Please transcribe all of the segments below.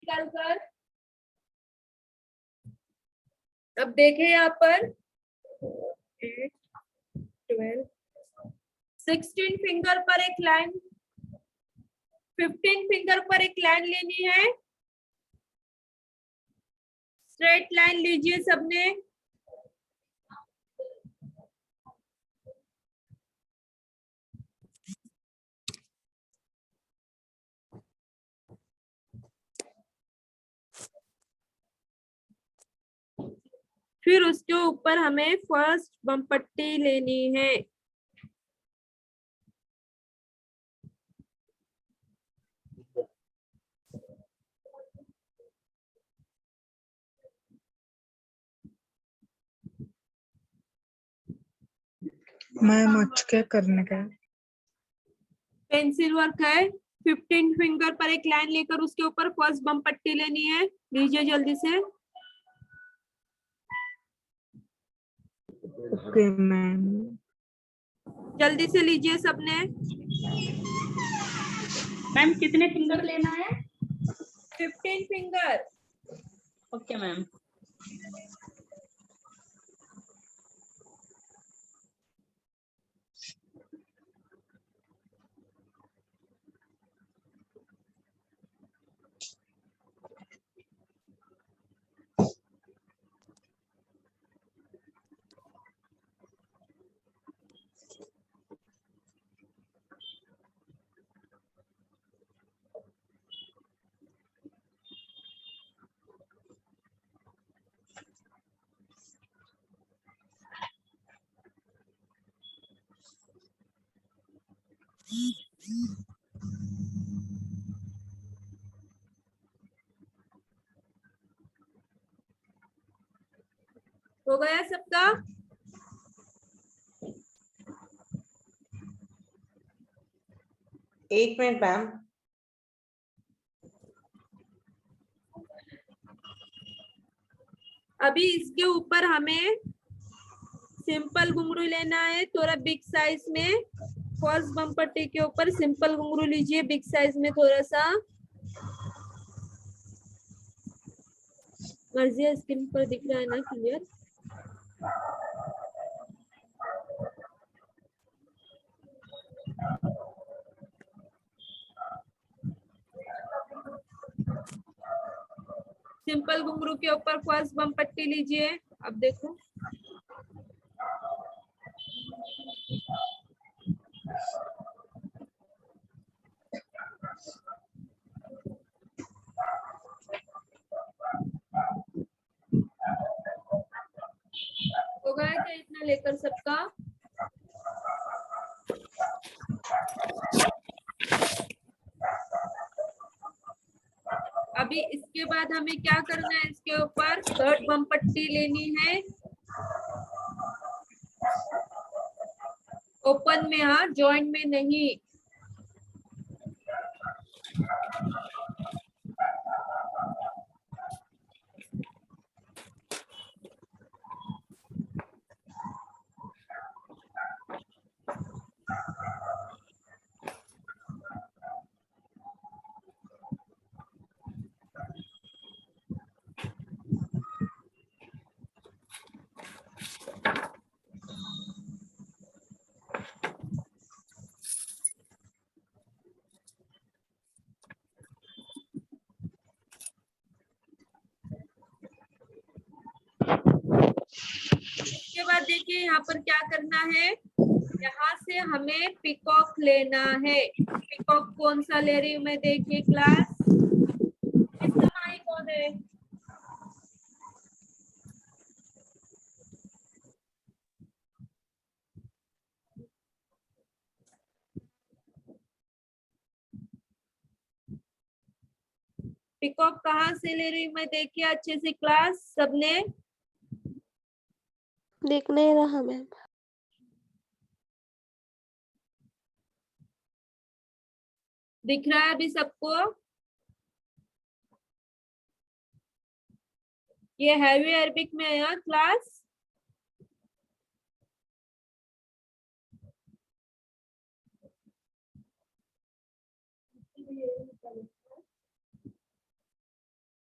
निकाल कर। अब देखें यहाँ पर 8, 12, 16 फिंगर पर एक लाइन, 15 फिंगर पर एक लाइन लेनी है। स्ट्रेट लाइन लीजिए सबने। फिर उसके ऊपर हमें फर्स्ट बम पट्टी लेनी है। मैम क्या करने का है? पेंसिल वर्क है। 15 फिंगर पर एक लाइन लेकर उसके ऊपर फर्स्ट बम पट्टी लेनी है। लीजिए जल्दी से। Okay ma'am. जल्दी से लीजिए सबने। मैम कितने फिंगर लेना है? 15 फिंगर। Okay ma'am. हो गया सबका? एक मिनट मैम। अभी इसके ऊपर हमें सिंपल घुंघरू लेना है, थोड़ा बिग साइज में। फर्स्ट बम पट्टी के ऊपर सिंपल घुंघरू लीजिए, बिग साइज में थोड़ा सा। मर्जी स्क्रीन पर दिख रहा है ना क्लियर? सिंपल घुंघरू के ऊपर फर्स्ट बम पट्टी लीजिए। अब देखो हो गया क्या इतना लेकर सबका? अभी इसके बाद हमें क्या करना है? इसके ऊपर थर्ड बम पट्टी लेनी है। ओपन में, हाँ, जॉइंट में नहीं। इसके बाद देखिए यहाँ पर क्या करना है। यहाँ से हमें पिकॉक लेना है। पिकॉक कौन सा ले रही हूँ मैं? देखिए क्लास, इसका माई कौन है? पिकॉक कहाँ से ले रही हूँ मैं? देखिए अच्छे से क्लास सबने। दिख नहीं रहा मैम। दिख रहा है अभी सबको? ये हैवी अरबिक में है यहाँ क्लास।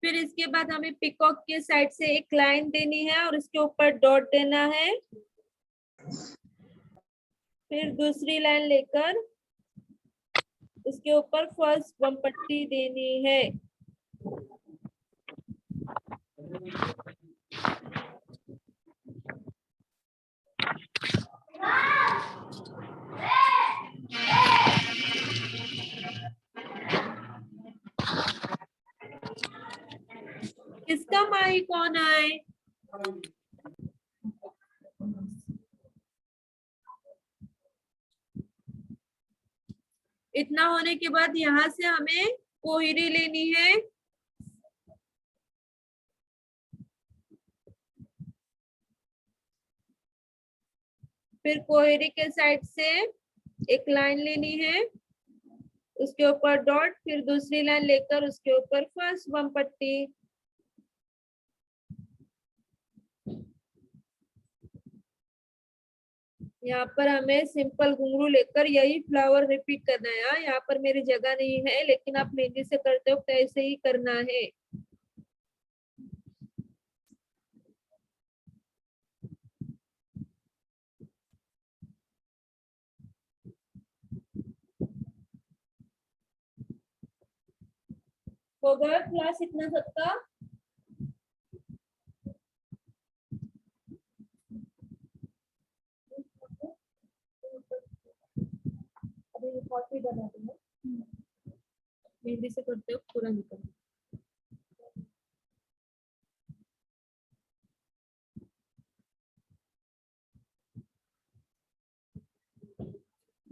फिर इसके बाद हमें पिकॉक के साइड से एक लाइन देनी है और उसके ऊपर डॉट देना है। फिर दूसरी लाइन लेकर उसके ऊपर फर्स्ट बम पट्टी देनी है। किसका माइक ऑन है? इतना होने के बाद यहाँ से हमें कोहरी लेनी है। फिर कोहरी के साइड से एक लाइन लेनी है, उसके ऊपर डॉट, फिर दूसरी लाइन लेकर उसके ऊपर फर्स्ट बम पट्टी। यहाँ पर हमें सिंपल घुंघरू लेकर यही फ्लावर रिपीट करना है। यहाँ पर मेरी जगह नहीं है, लेकिन आप मेहंदी से करते हो तो ऐसे ही करना है। हो गया क्लास इतना सबका? अभी कॉपी बना दूंगा, मेहंदी से करते हो पूरा निकल।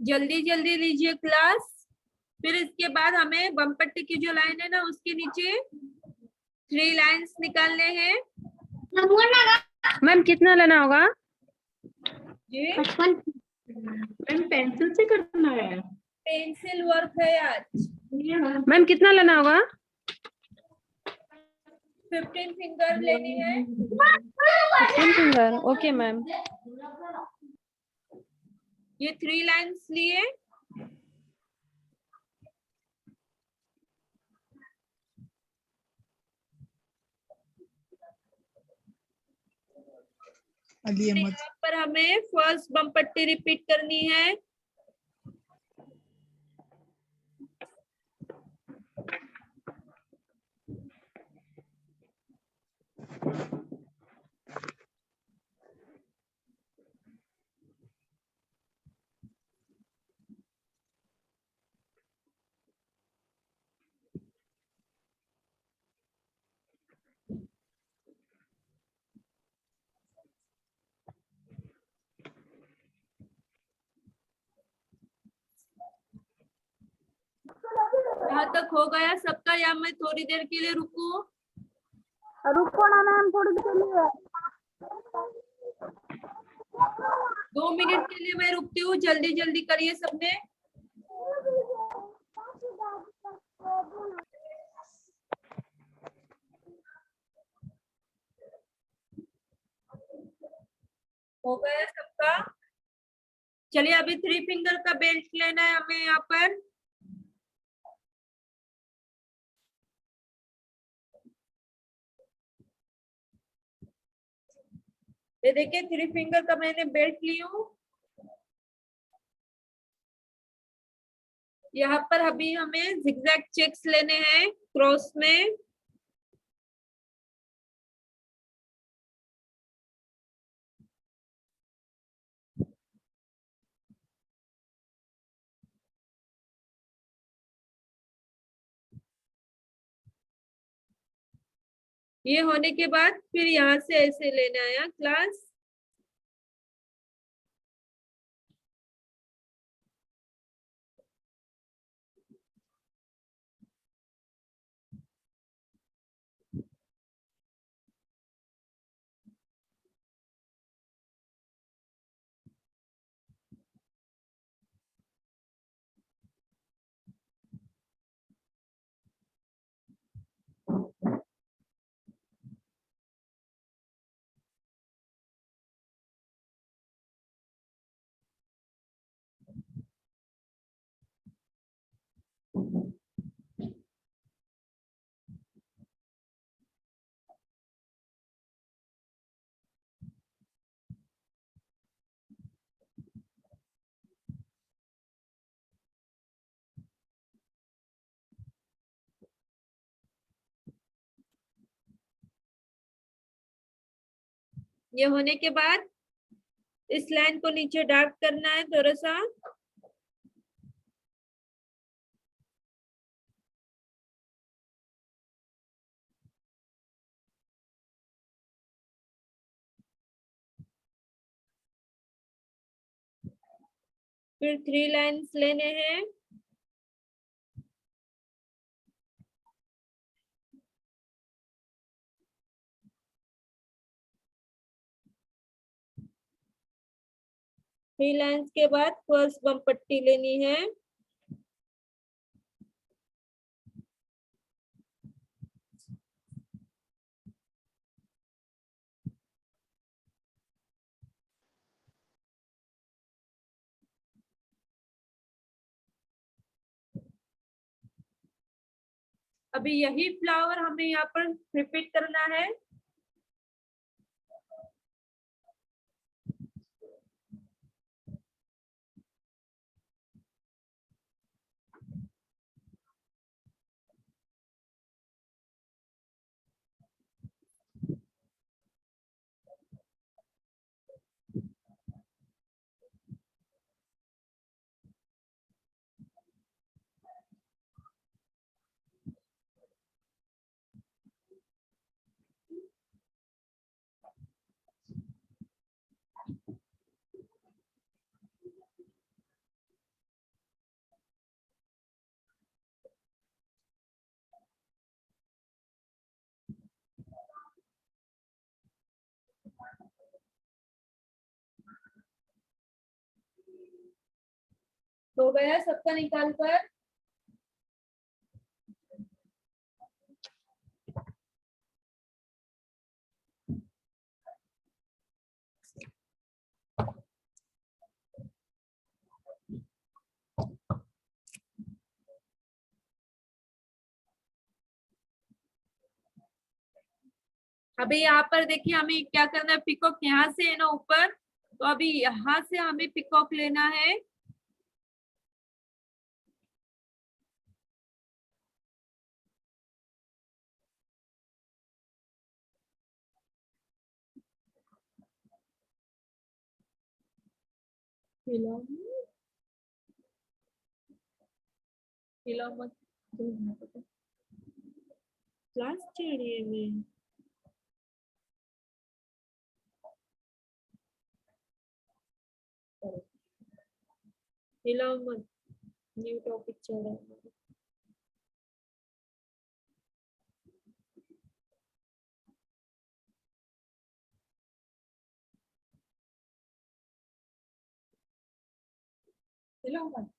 जल्दी जल्दी लीजिए क्लास। फिर इसके बाद हमें बम पट्टी की जो लाइन है ना, उसके नीचे 3 लाइंस निकालने हैं। मैम कितना लेना होगा? जी, मैम पेंसिल से करना है। पेंसिल वर्क है आज। मैम कितना लेना होगा? 15 फिंगर लेनी है। 15 फिंगर, ओके मैम। ये 3 लाइंस लिए। अली अहमद। यहाँ पर हमें फर्स्ट बम पट्टी रिपीट करनी है। यहाँ तक हो गया सबका, या मैं थोड़ी देर के लिए रुकूं? रुको ना मैम, थोड़ी देर के लिए। 2 मिनट के लिए मैं रुकती हूँ, जल्दी जल्दी करिए सबने। हो गया सबका? चलिए अभी 3 फिंगर का बेल्ट लेना है हमें यहाँ पर। ये देखिए 3 फिंगर का मैंने बेल्ट ली हूँ। यहाँ पर अभी हमें जिगजैग चेक्स लेने हैं क्रॉस में। ये होने के बाद फिर यहाँ से ऐसे लेना है क्लास। ये होने के बाद इस लाइन को नीचे डार्क करना है थोड़ा सा। फिर 3 लाइन्स लेने हैं। थ्री लाइन्स के बाद फर्स्ट बम पट्टी लेनी है। अभी यही फ्लावर हमें यहाँ पर रिपीट करना है। हो गया सबका निकाल कर। अभी यहाँ पर देखिए हमें क्या करना है, पिकॉक यहाँ से है ना ऊपर, तो अभी यहाँ से हमें पिकॉक लेना है। मत क्लास चाहिए में हिलाओ मत, न्यू टॉपिक चल रहा है। हिलाओ मत।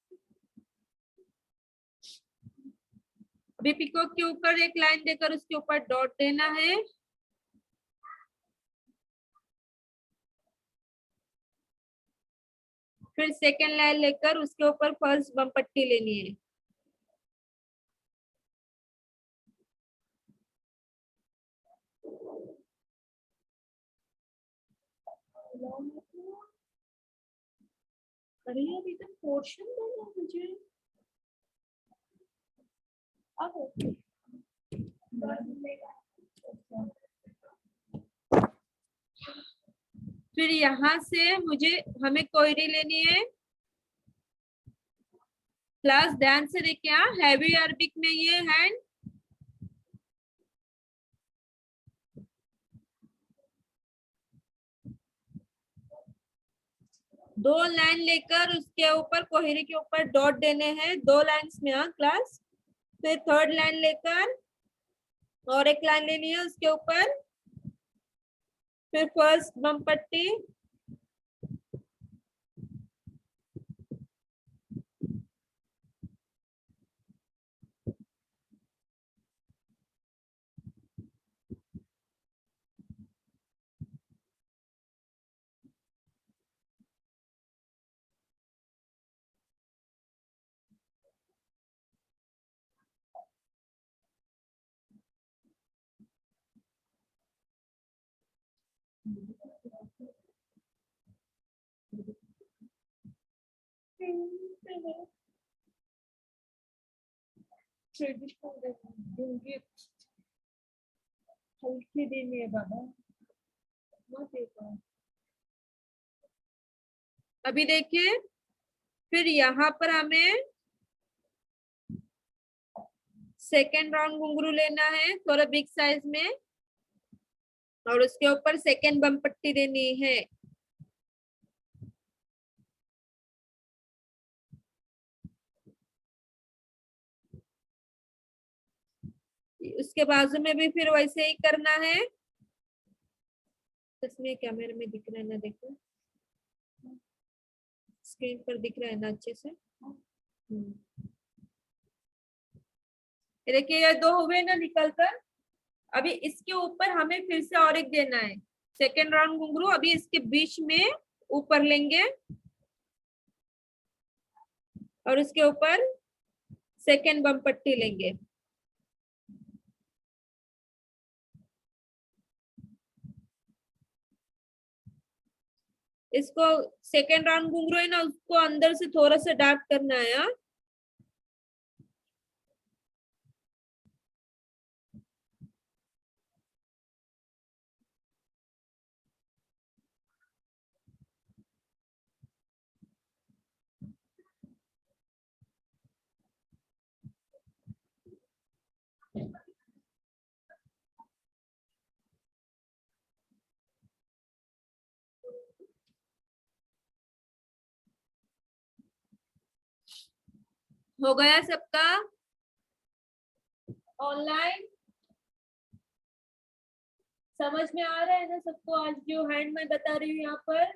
अभी पिकॉक के ऊपर एक लाइन देकर उसके ऊपर डॉट देना है। फिर सेकेंड लाइन लेकर उसके ऊपर फर्स्ट बम पट्टी लेनी है। अरे अभी तक पोर्शन देना मुझे। फिर यहाँ से हमें क्वेरी लेनी है। क्लास ध्यान से देखिए, हैवी अरबिक में ये हैंड, दो लाइन लेकर उसके ऊपर कोहरे के ऊपर डॉट देने हैं, 2 लाइन्स में। क्लास फिर थर्ड लाइन लेकर और एक लाइन लेनी है उसके ऊपर, फिर फर्स्ट बम पट्टी, हल्के देने है बाबा। अभी देखिए, फिर यहाँ पर हमें सेकेंड राउंड घुंघरू लेना है थोड़ा बिग साइज में, और उसके ऊपर सेकेंड बम पट्टी देनी है। उसके बाजू में भी फिर वैसे ही करना है। इसमें कैमरे में दिख रहा है ना, देखो स्क्रीन पर दिख रहा है ना अच्छे से। ये देखिए, ये दो हुए ना निकल कर। अभी इसके ऊपर हमें फिर से और एक देना है सेकेंड राउंड घुंघरू। अभी इसके बीच में ऊपर लेंगे और उसके ऊपर सेकेंड बम पट्टी लेंगे। इसको सेकेंड राउंड घुंघरू है ना, उसको अंदर से थोड़ा सा डार्क करना है। हाँ? हो गया सबका ऑनलाइन? समझ में आ रहा है ना सबको आज जो हैंड में बता रही हूँ यहाँ पर?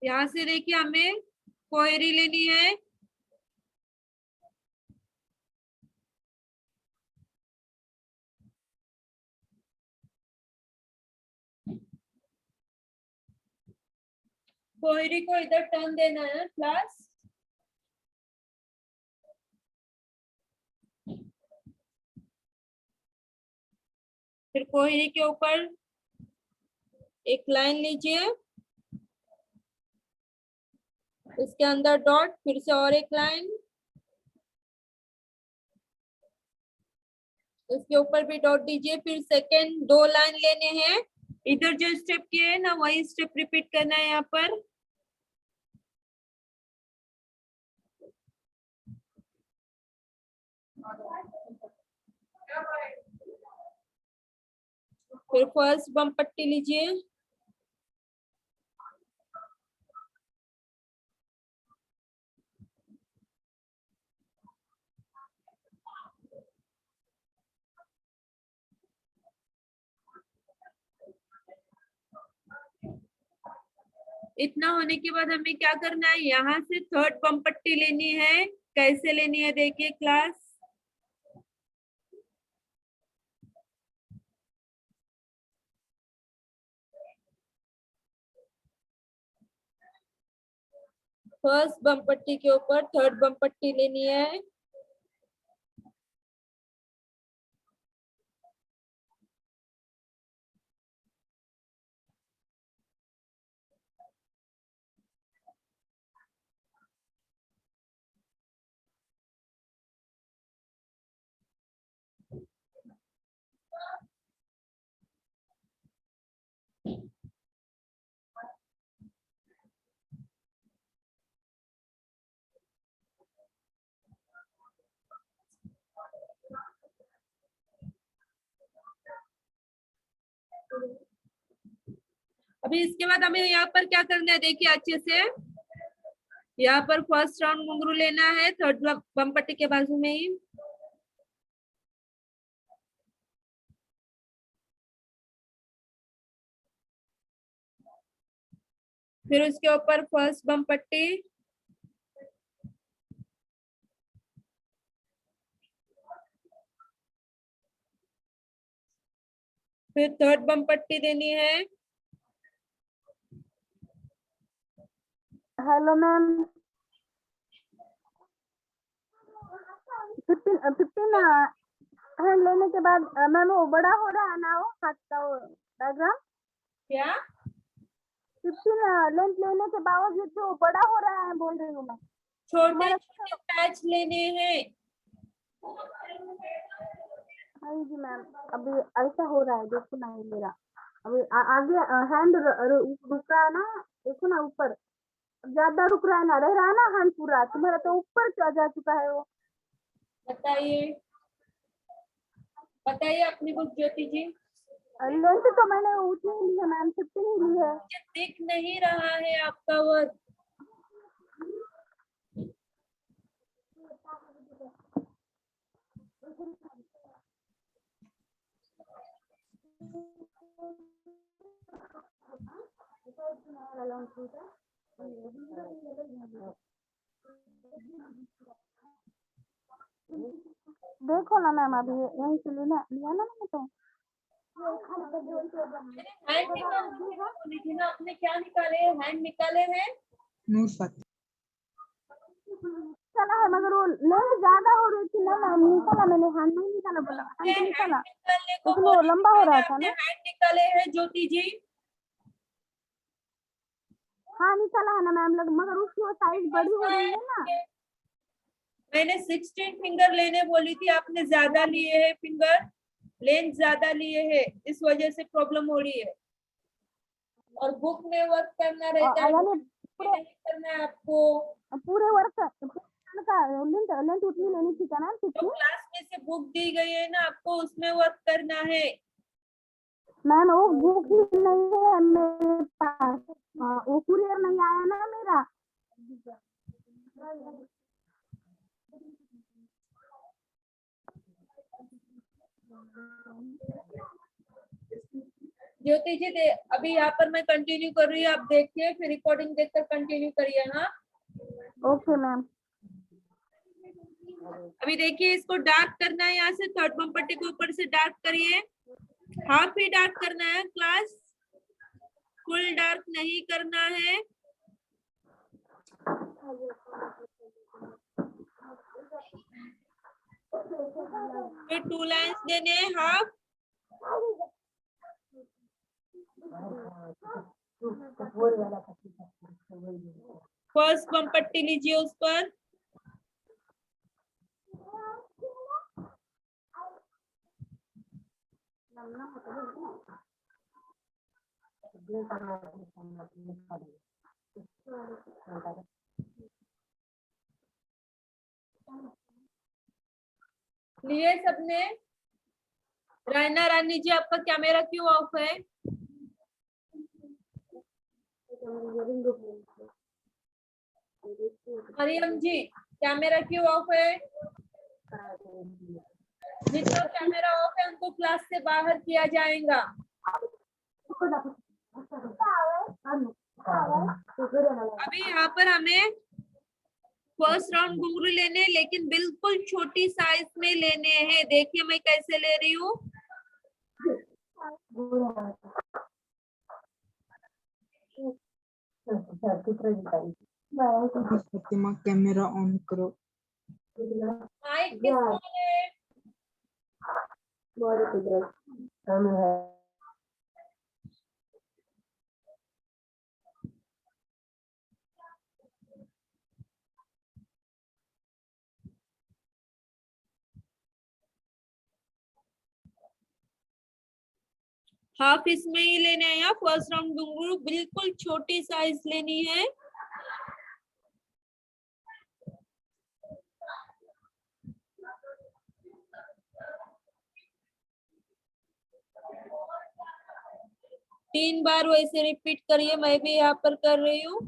यहाँ से देखिए, हमें कोयरी लेनी है। कोयरी को इधर टर्न देना है क्लास। फिर कोयरी के ऊपर एक लाइन लीजिए, इसके अंदर डॉट, फिर से और एक लाइन, इसके ऊपर भी डॉट दीजिए। फिर सेकेंड दो लाइन लेने हैं। इधर जो स्टेप किए है ना वही स्टेप रिपीट करना है यहाँ पर। फिर फर्स्ट बम पट्टी लीजिए, इतना होने के बाद हमें क्या करना है, यहाँ से थर्ड बम पट्टी लेनी है। कैसे लेनी है देखिए क्लास। फर्स्ट बम पट्टी के ऊपर थर्ड बम पट्टी लेनी है। अभी इसके बाद हमें यहाँ पर क्या करना है देखिए अच्छे से। यहाँ पर फर्स्ट राउंड घुंघरू लेना है थर्ड बम पट्टी के बाजू में ही। फिर उसके ऊपर फर्स्ट बम पट्टी, फिर थर्ड बम पट्टी देनी है। Hello ma'am. 15 हैंड लेने के बाद मैम वो बड़ा हो रहा है ना, वो हाथ का वो डायग्राम। क्या? 15 लेंथ लेने के बावजूद जो बड़ा हो रहा है बोल रही हूँ मैं। छोटे तुम्हारा छोटे पैच लेने हैं। हाँ जी मैम, अभी ऐसा हो रहा है, देखो ना ये मेरा अभी आगे हैंड रुक रहा है ना, देखो ना ऊपर ज्यादा रुक रहा है ना, रह रहा है ना हैंड पूरा, तुम्हारा तो ऊपर जा चुका है वो। बताइए बताइए अपनी बुक ज्योति जी। लेंथ तो मैंने उतनी ही ली है मैम, 15 ही ली है। मुझे दिख नहीं रहा है आपका वर्क। देखो ना मैम, अभी यहीं से लिया ना मैंने तो। हैंड निकालने के लिए बोली थी ना, आपने क्या निकाले? हैंड निकाले हैं। नूर फतेह। चला है मगर वो लेंथ ज्यादा हो रही थी ना मैम, निकाला मैंने, हैंड नहीं निकाला, बोला हैंड तो निकाला, निकालने को लेकिन वो बोली लंबा थी हो मैंने, रहा था आपने ना। हैंड निकाले हैं ज्योति जी। हाँ निकाला है ना मैम, मगर उसकी वो साइज बड़ी हो रही है ना। मैंने 16 फिंगर लेने बोली थी, आपने ज्यादा लिए हैं फिंगर, लेंथ ज्यादा लिए हैं, इस वजह से प्रॉब्लम हो रही है। और बुक में वर्क करना रहता है, यानी नहीं करना है आपको। पूरे वर्क का लेंथ उतनी लेनी थी क्या मैम? तो क्लास में से बुक दी गई है ना आपको, उसमें वर्क करना है। मैम वो बुक ही नहीं है मेरे पास, वो कुरियर नहीं आया ना मेरा। ज्योति जी अभी यहाँ पर मैं कंटिन्यू कर रही हूँ, आप देखिए फिर रिकॉर्डिंग देखकर कंटिन्यू करिए। हाँ ओके मैम। अभी देखिए, इसको डार्क करना है, यहाँ से थर्ड बम पट्टी के ऊपर से डार्क करिए। हाफ ही डार्क करना है क्लास, फुल डार्क नहीं करना है। फिर 2 लाइन्स देने हैं हाफ। फर्स्ट बम पट्टी लीजिए उस पर। लिए सबने? रायना रानी जी, आपका कैमरा क्यों ऑफ है? मरियम जी, कैमरा क्यों ऑफ है? जिसका कैमरा ऑफ है उनको क्लास से बाहर किया जाएगा। अभी यहाँ पर हमें फर्स्ट राउंड घुंघरू लेने, लेकिन बिल्कुल छोटी साइज में लेने हैं। देखिए मैं कैसे ले रही हूँ। फातिमा कैमरा ऑन करो। माइक किसको है? हाफ इसमें ही लेने हैं। या फर्स्ट राउंड घुंघरू बिल्कुल छोटी साइज लेनी है। तीन बार वैसे रिपीट करिए, मैं भी यहाँ पर कर रही हूँ।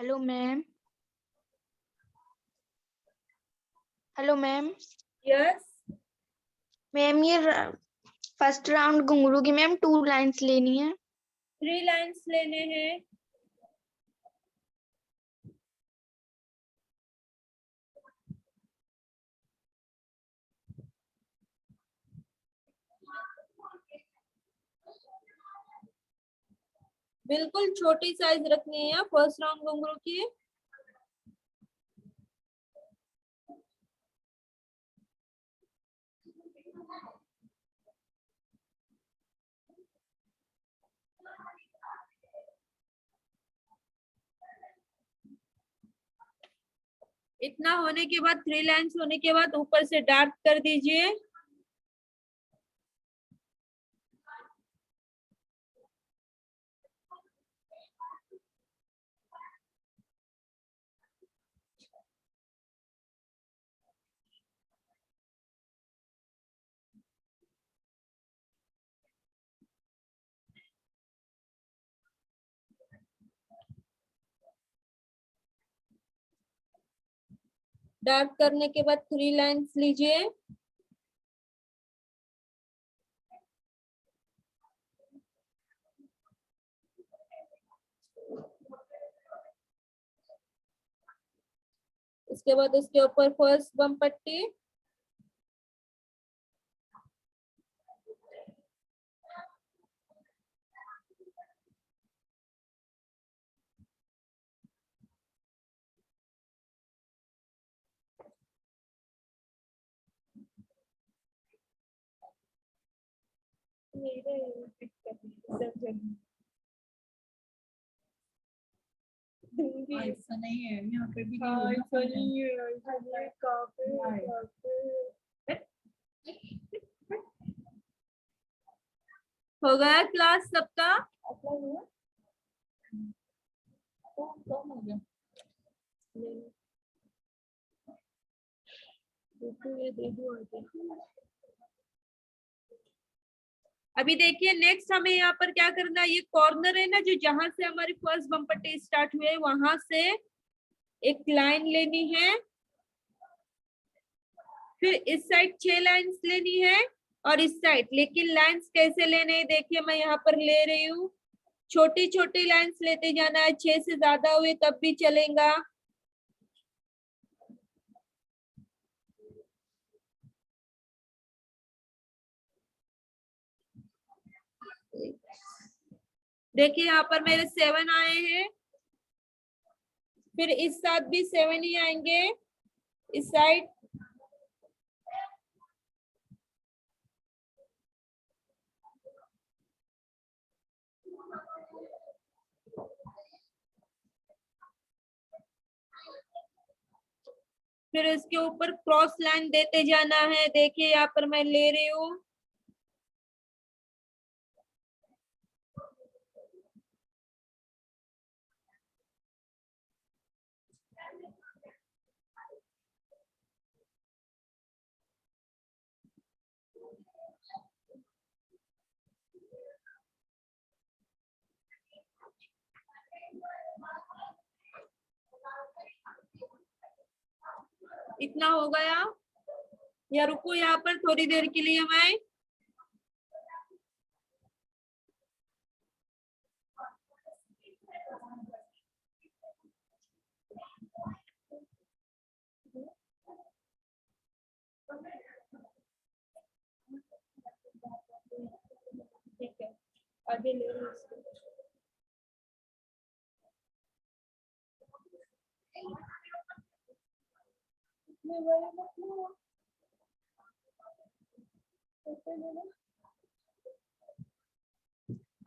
Hello ma'am. Hello ma'am. Yes ma'am ये फर्स्ट राउंड घुंघरू की मैम 2 लाइंस लेनी है। 3 लाइन्स लेने हैं। बिल्कुल छोटी साइज रखनी है फर्स्ट राउंड घुंघरू की। इतना होने के बाद 3 लाइन्स होने के बाद ऊपर से डार्क कर दीजिए। डार्क करने के बाद 3 लाइन्स लीजिए। इसके बाद उसके ऊपर फर्स्ट बम पट्टी, ऐसा नहीं है यहाँ पे भी हाँ, ऐसा नहीं है, ऐसा नहीं है, काफी हो गया क्लास सबका? अभी देखिए नेक्स्ट हमें यहाँ पर क्या करना है, ये कॉर्नर है ना जो जहां से हमारी फर्स्ट बम पट्टी स्टार्ट हुई है वहां से एक लाइन लेनी है, फिर इस साइड 6 लाइन्स लेनी है और इस साइड, लेकिन लाइन्स कैसे लेने हैं देखिए मैं यहाँ पर ले रही हूँ, छोटी छोटी लाइन्स लेते जाना है, 6 से ज्यादा हुए तब भी चलेगा। देखिए यहाँ पर मेरे 7 आए हैं, फिर इस साइड भी 7 ही आएंगे, इस साइड फिर इसके ऊपर क्रॉस लाइन देते जाना है। देखिए यहाँ पर मैं ले रही हूँ, इतना हो गया या रुको यहाँ पर थोड़ी देर के लिए मैं ठीक है आगे ले रही हूँ इसको।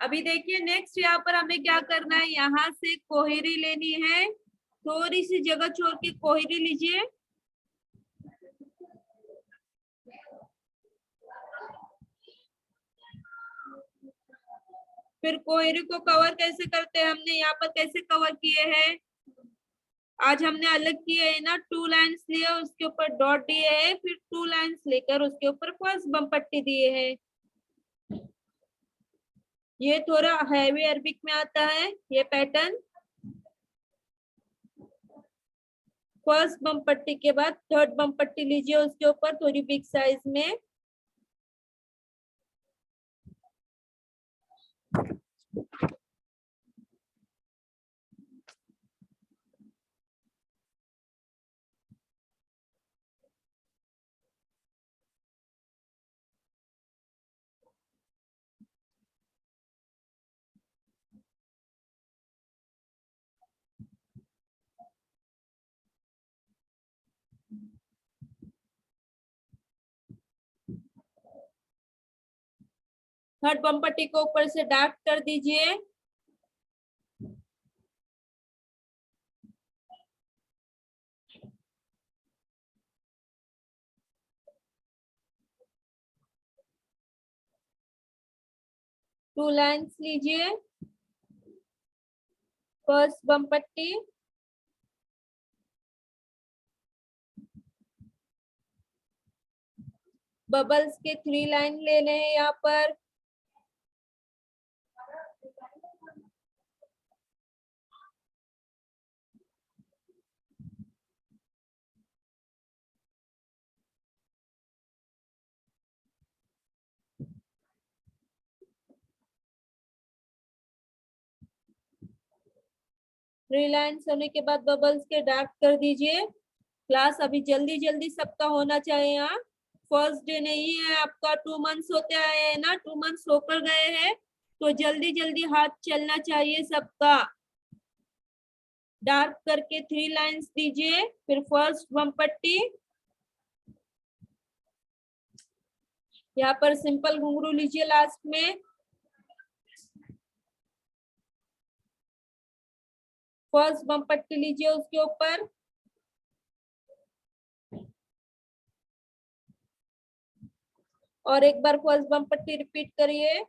अभी देखिए नेक्स्ट यहाँ पर हमें क्या करना है, यहाँ से कोहरी लेनी है, थोड़ी सी जगह छोड़ के कोहरी लीजिए, फिर कोहरी को कवर कैसे करते हैं, हमने यहाँ पर कैसे कवर किए हैं, आज हमने अलग किए है ना, 2 लाइन्स लिए उसके ऊपर डॉट दिए है, फिर 2 लाइन्स लेकर उसके ऊपर फर्स्ट बम पट्टी दिए है। ये थोड़ा हैवी अरबिक में आता है ये पैटर्न। फर्स्ट बम पट्टी के बाद थर्ड बम पट्टी लीजिए उसके ऊपर थोड़ी बिग साइज में, थर्ड बम पट्टी को ऊपर से डार्क कर दीजिए। टू लाइन्स लीजिए। फर्स्ट बम पट्टी, बबल्स के 3 लाइन लेने हैं यहाँ पर। थ्री लाइन्स होने के बाद बबल्स के डार्क कर दीजिए। क्लास अभी जल्दी जल्दी सबका होना चाहिए। यहाँ फर्स्ट डे नहीं है आपका, 2 मंथ्स होते आए हैं ना, 2 मंथ्स होकर गए हैं, तो जल्दी जल्दी हाथ चलना चाहिए सबका। डार्क करके 3 लाइन्स दीजिए। फिर फर्स्ट बम पट्टी, यहाँ पर सिंपल घुंघरू लीजिए लास्ट में। फर्स्ट बम पट्टी लीजिए उसके ऊपर, और एक बार फर्स्ट बम पट्टी रिपीट करिए।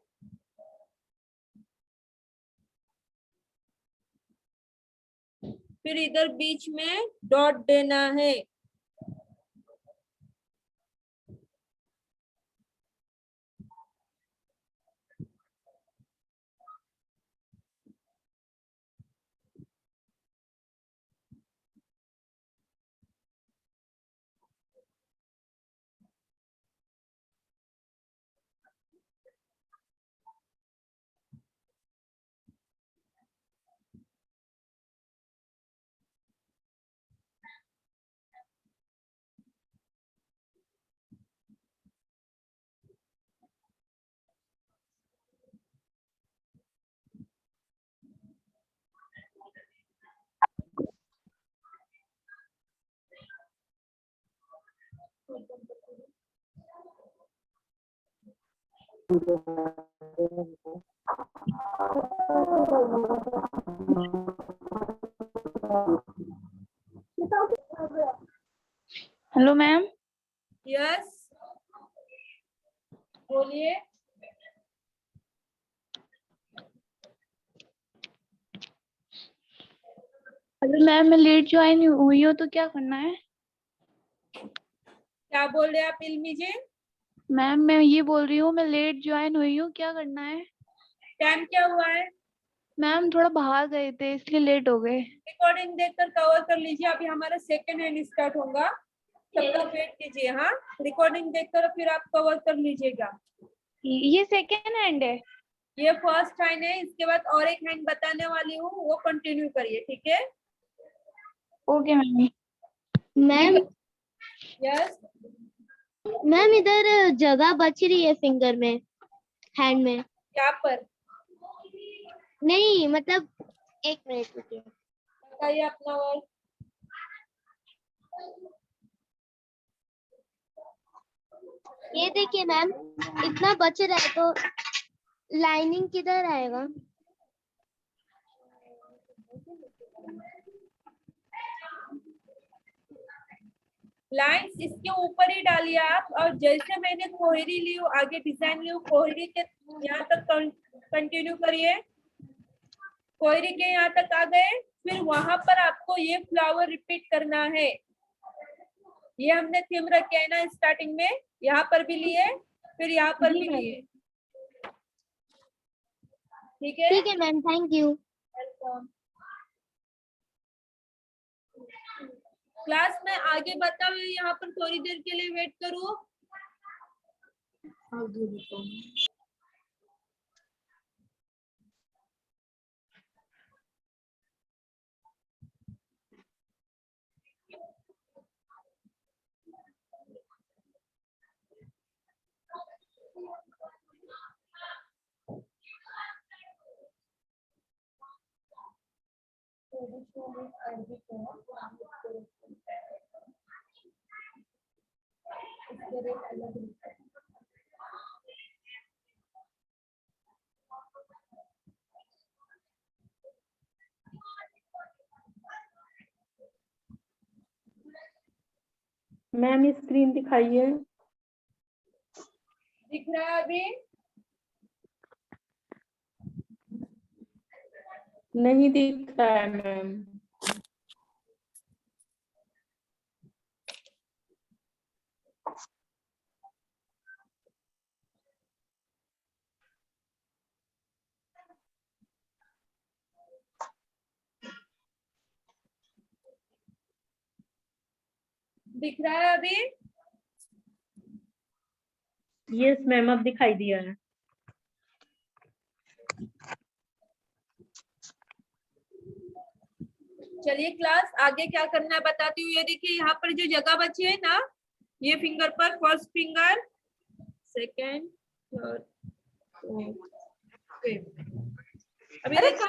फिर इधर बीच में डॉट देना है। Hello ma'am. यस, बोलिए। हेलो मैम, मैं लेट ज्वाइन हुई हूँ तो क्या करना है? क्या बोल रहे हैं आप इल्मी जी? मैम मैं ये बोल रही हूँ, मैं लेट ज्वाइन हुई हूँ, क्या करना है? टाइम क्या हुआ है? मैम थोड़ा बाहर गए थे इसलिए लेट हो गए। रिकॉर्डिंग देखकर कवर कर लीजिए। अभी हमारा सेकंड हैंड स्टार्ट होगा, तब तक वेट कीजिए। हाँ, रिकॉर्डिंग देखकर फिर आप कवर कर लीजिएगा। ये सेकेंड हैंड है? ये फर्स्ट हैंड है, इसके बाद और एक हैंड बताने वाली हूँ, वो कंटिन्यू करिए, ठीक है? Okay ma'am. Ma'am yes, ma'am इधर जगह बच रही है फिंगर में, हैंड में। क्या पर? नहीं मतलब, एक मिनट रुकिए। बताइए अपना वर्क। ये देखिए मैम, इतना बच रहा है तो लाइनिंग किधर आएगा? लाइंस इसके ऊपर ही डालिए आप, और जैसे मैंने कोहरी ली हूँ, आगे डिजाइन ली हूँ, कोहरी के यहाँ तक कंटिन्यू करिए। कोहरी के यहाँ तक आ गए, फिर वहां पर आपको ये फ्लावर रिपीट करना है। ये हमने थीम रखे है ना स्टार्टिंग में, यहाँ पर भी लिए, फिर यहाँ पर भी लिए, ठीक है? ठीक है ma'am, thank you. Welcome. Class में आगे बताओ, यहाँ पर थोड़ी देर के लिए वेट करूँ? आगे बताओ। इसके रेट अलग मैम स्क्रीन दिखाइए। दिख रहा है अभी? नहीं दिख रहा है मैम। दिख रहा है अभी? यस मैम, अब दिखाई दिया है। चलिए क्लास आगे क्या करना है बताती हूँ। ये देखिए यहाँ पर जो जगह बची है ना, ये फिंगर पर फर्स्ट फिंगर, सेकेंड, थर्ड, अभी देखिए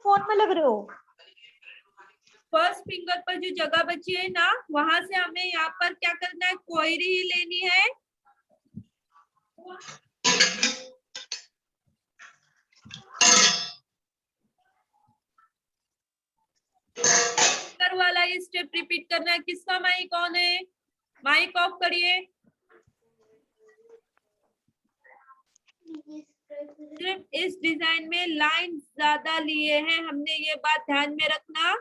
फोन में लग रहे हो। फर्स्ट फिंगर पर जो जगह बची है ना, वहां से हमें यहाँ पर क्या करना है, क्वेरी ही लेनी है। फिंगर वाला ये स्टेप रिपीट करना है। किसका माइक ऑन है? माइक ऑफ करिए। सिर्फ इस डिजाइन में लाइन ज्यादा लिए हैं हमने, ये बात ध्यान में रखना।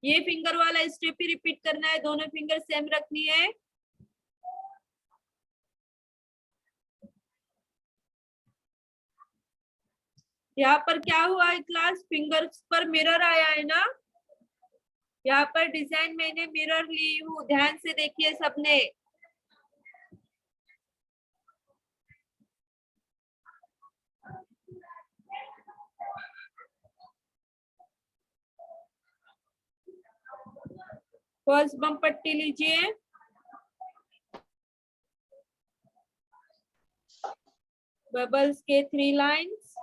ये फिंगर वाला स्टेप ही रिपीट करना है, दोनों फिंगर सेम रखनी है। यहाँ पर क्या हुआ है क्लास, फिंगर्स पर मिरर आया है ना, यहाँ पर डिजाइन मैंने मिरर ली हूँ, ध्यान से देखिए सबने। फर्स्ट बम पट्टी लीजिए। बबल्स के 3 लाइन्स।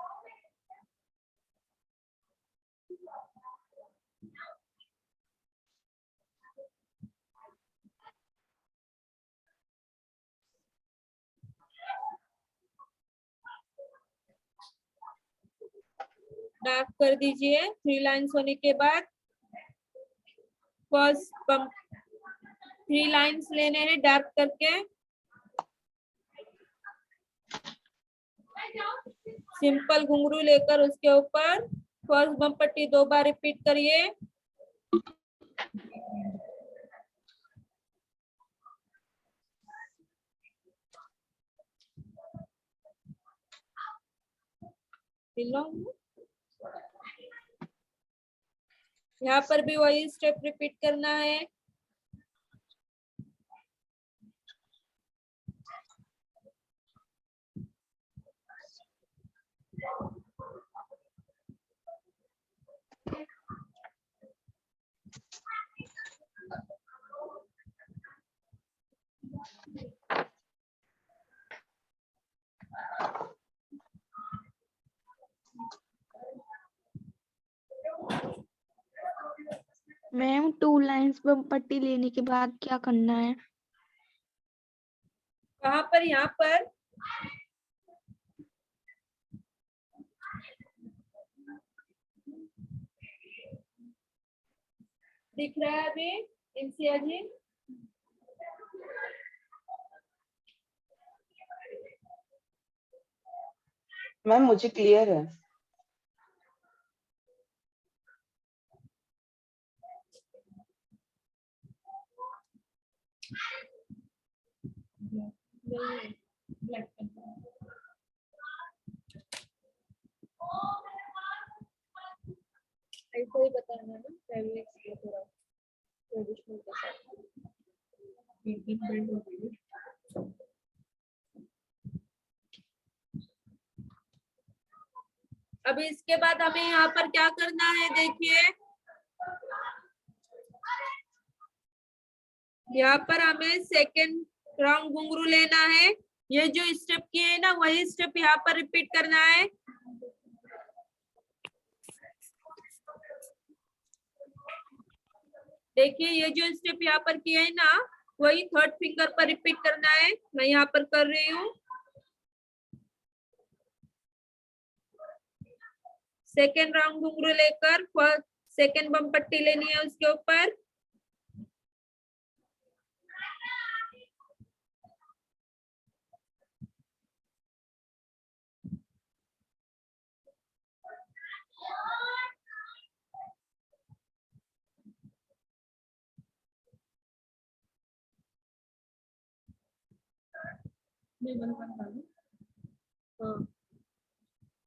डार्क कर दीजिए। 3 लाइन्स होने के बाद फर्स्ट बम 3 लाइन्स लेने हैं डार्क करके। सिंपल घुंघरू लेकर उसके ऊपर फर्स्ट बम पट्टी 2 बार रिपीट करिए। यहाँ पर भी वही स्टेप रिपीट करना है। मैम 2 लाइंस बम पट्टी लेने के बाद क्या करना है? कहाँ पर? यहाँ पर दिख रहा है अभी इम्सिया जी? मैम मुझे क्लियर है। ऐसा ही बताना ना, पहले थोड़ा ट्रेडिशनल के साथ। अब इसके बाद हमें यहाँ पर क्या करना है, देखिए यहाँ पर हमें सेकेंड राउंड घुंघरू लेना है। ये जो स्टेप किए है ना, वही स्टेप यहाँ पर रिपीट करना है। देखिए ये जो स्टेप यहाँ पर किए है ना, वही थर्ड फिंगर पर रिपीट करना है। मैं यहाँ पर कर रही हूँ। सेकेंड राउंड घुंघरू लेकर फर्स्ट सेकेंड बम पट्टी लेनी है उसके ऊपर। मैं 1 1 डालूं? हाँ,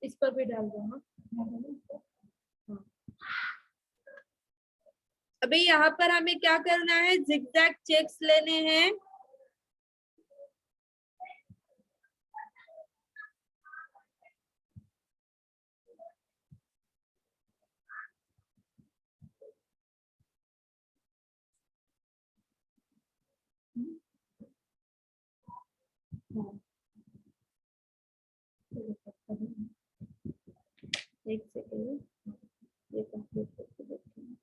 इस पर भी डाल दो। हाँ, अभी यहाँ पर हमें क्या करना है, जिगजैग चेक्स लेने हैं। एक सेकेंड, ये कंप्लीट करके देखते हैं।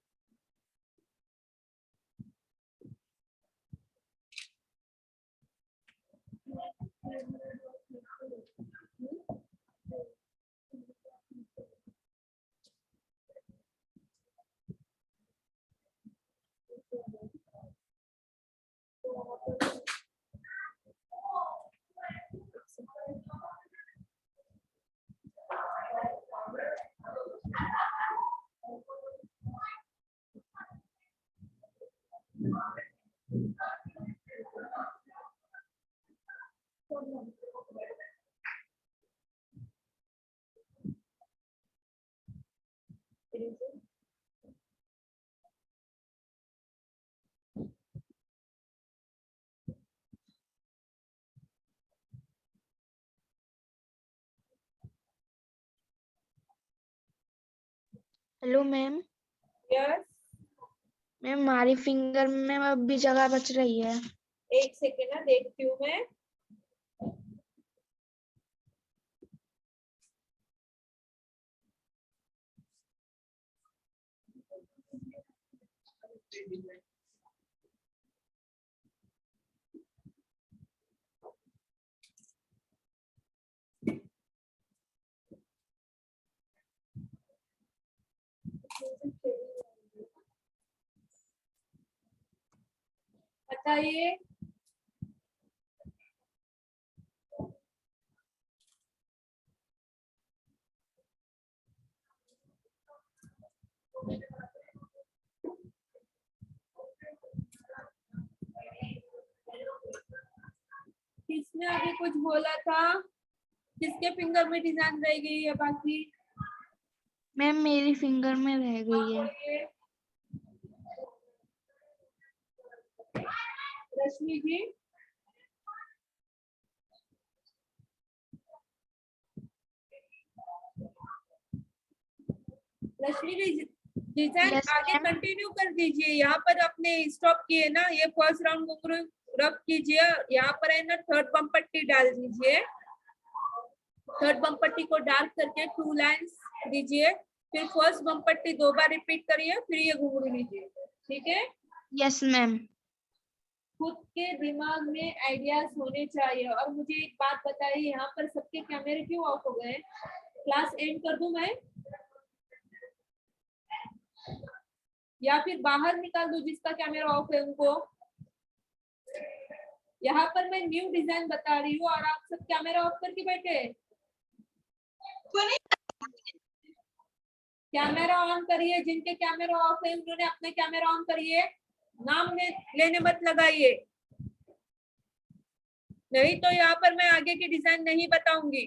Hello ma'am. यस, मैम हमारी फिंगर में अब भी जगह बच रही है। एक सेकेंड ना, देखती हूँ मैं। बताइए। किसने अभी कुछ बोला था? किसके फिंगर में डिजाइन रह गई है बाकी? मैम मेरी फिंगर में रह गई है। बोलिए। रश्मि जी। रश्मि जी, डिजाइन यस आगे मैम। कंटिन्यू कर दीजिए। यहाँ पर अपने स्टॉप किए ना, ये फर्स्ट राउंड घुंघरू रब कीजिए। यहाँ पर है ना, थर्ड बम पट्टी डाल दीजिए। थर्ड बम पट्टी को डार्क करके 2 लाइंस दीजिए। फिर फर्स्ट बम पट्टी 2 बार रिपीट करिए, फिर ये घुंघरू लीजिए। ठीक है? Yes ma'am. खुद के दिमाग में आइडियाज होने चाहिए। और मुझे एक बात बताइए, यहाँ पर सबके कैमरे क्यों ऑफ हो गए? क्लास एंड कर दूं मैं, या फिर बाहर निकाल दूं जिसका कैमरा ऑफ है उनको? यहाँ पर मैं न्यू डिजाइन बता रही हूँ और आप सब कैमरा ऑफ करके बैठे। कैमरा ऑन करिए। जिनके कैमरा ऑफ है उन्होंने अपने कैमरा ऑन करिए। नाम लेने मत लगाइए, नहीं तो यहाँ पर मैं आगे की डिजाइन नहीं बताऊंगी।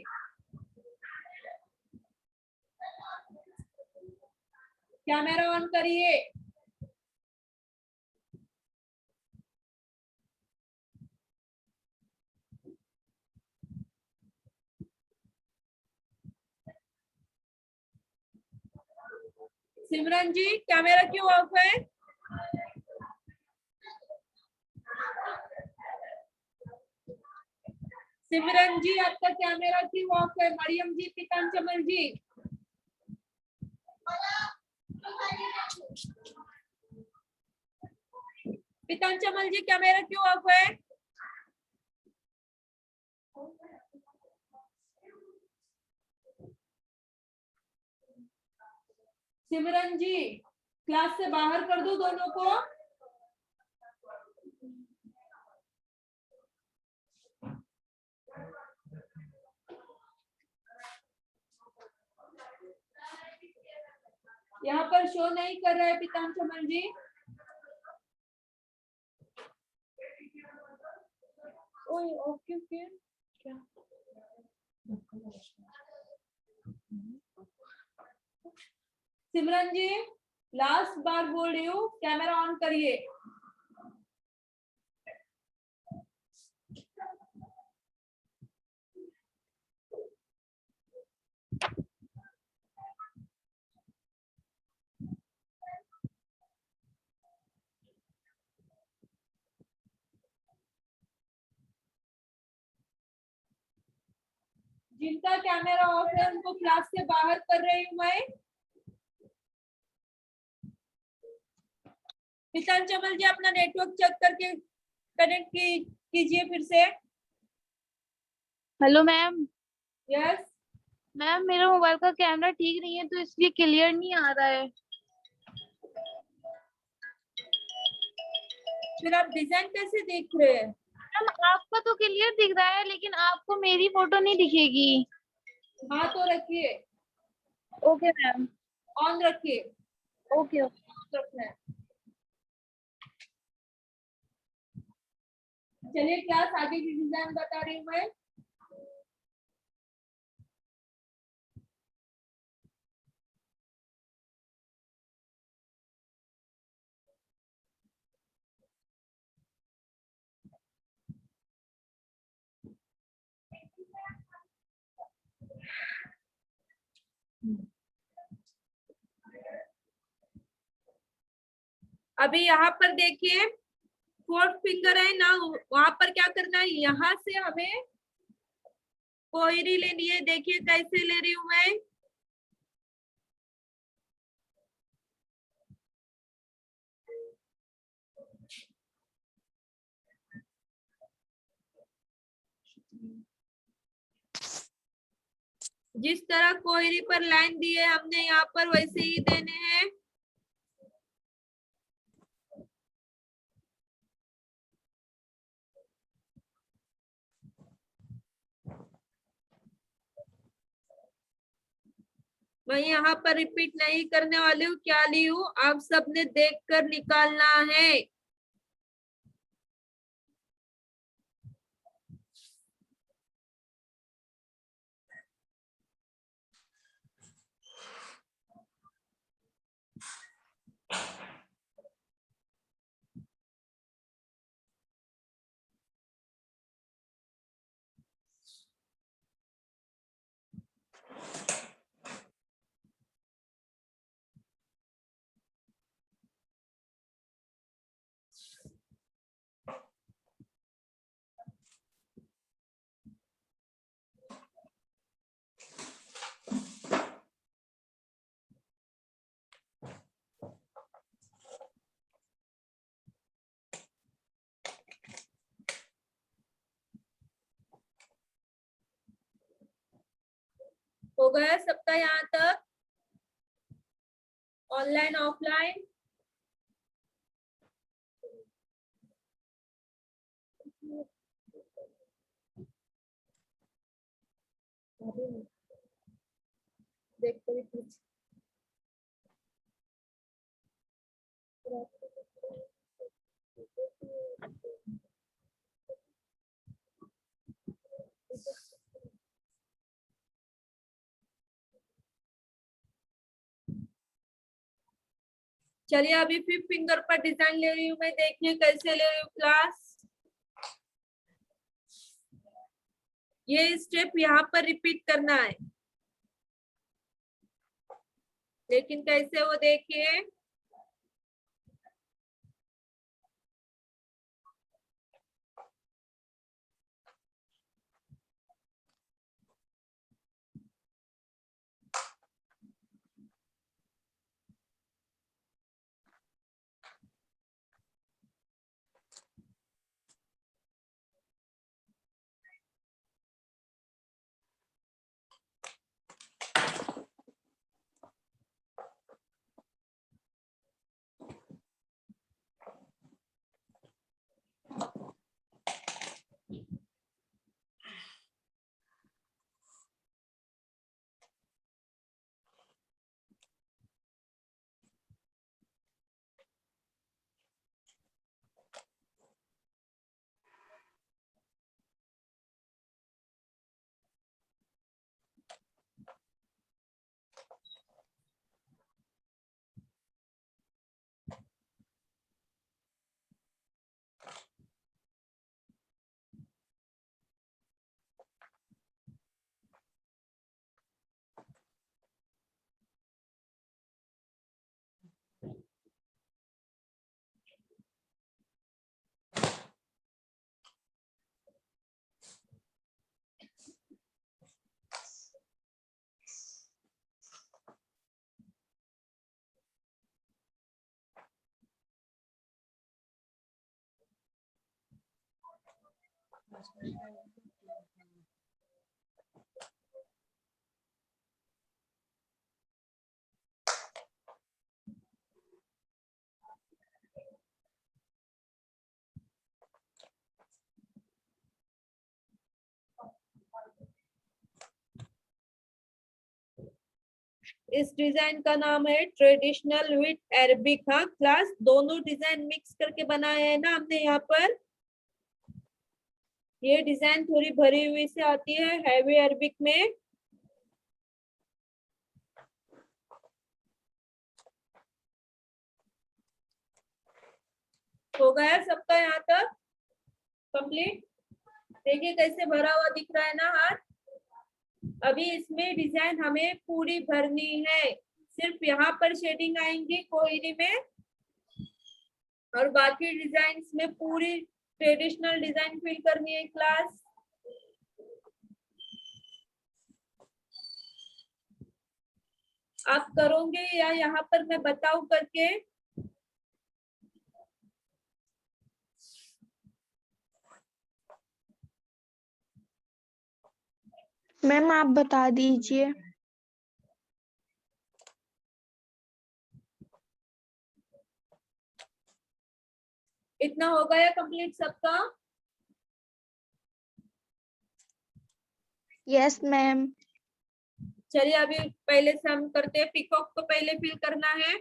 कैमरा ऑन करिए। सिमरन जी, कैमरा क्यों ऑफ है? सिमरन जी, आपका कैमरा क्यों ऑफ है? मरियम जी, पीतांचमल जी, पीतांचमल जी, कैमरा क्यों ऑफ है? सिमरन जी, क्लास से बाहर कर दो दोनों को। यहाँ पर शो नहीं कर रहा है पीतांचमल जी। ओके ओके, सिमरन जी लास्ट बार बोल रही हूँ, कैमरा ऑन करिए। जिनका कैमरा ऑफ है उनको क्लास से बाहर कर रही हूँ मैं। किशन चमल जी अपना नेटवर्क चेक करके कनेक्ट कीजिए फिर से। Hello ma'am. यस मैम मेरा मोबाइल का कैमरा ठीक नहीं है तो इसलिए क्लियर नहीं आ रहा है। फिर आप डिजाइन कैसे देख रहे हैं? मैम आपका तो क्लियर दिख रहा है लेकिन आपको मेरी फोटो नहीं दिखेगी। हाँ तो रखिए, ओके मैम। ऑन रखिए। ओके रखना है। चलिए क्लास आगे की डिजाइन बता रही हूँ मैं। अभी यहाँ पर देखिए फोर्थ फिंगर है ना, वहां पर क्या करना है, यहाँ से हमें कोहरी लेनी है। देखिए कैसे ले रही हूँ मैं। जिस तरह कोहरी पर लाइन दी है हमने यहाँ पर वैसे ही देने हैं। मैं यहाँ पर रिपीट नहीं करने वाली हूँ, क्या ली हूँ आप सबने देख कर निकालना है। हो गया सबका यहाँ तक, ऑनलाइन ऑफलाइन। देख कर कुछ चलिए अभी फिफ्थ फिंगर पर डिजाइन ले रही हूँ मैं। देखिए कैसे ले रही हूँ क्लास। ये स्टेप यहाँ पर रिपीट करना है, लेकिन कैसे वो देखिए। इस डिजाइन का नाम है ट्रेडिशनल विथ अरबिक। हाँ क्लास, दोनों डिजाइन मिक्स करके बनाए हैं ना हमने यहाँ पर। ये डिजाइन थोड़ी भरी हुई से आती है हैवी अरबिक में। हो गया सबका यहाँ तक कंप्लीट? देखिए कैसे भरा हुआ दिख रहा है ना हाथ। अभी इसमें डिजाइन हमें पूरी भरनी है, सिर्फ यहाँ पर शेडिंग आएंगी कोहरी में, और बाकी डिजाइन में पूरी ट्रेडिशनल डिजाइन फिल करनी है क्लास। आप करोगे या यहाँ पर मैं बताऊं करके? मैम आप बता दीजिए। इतना हो गया कंप्लीट सबका? Yes ma'am. चलिए अभी पहले से हम करते हैं। पिकॉक को पहले फिल करना है।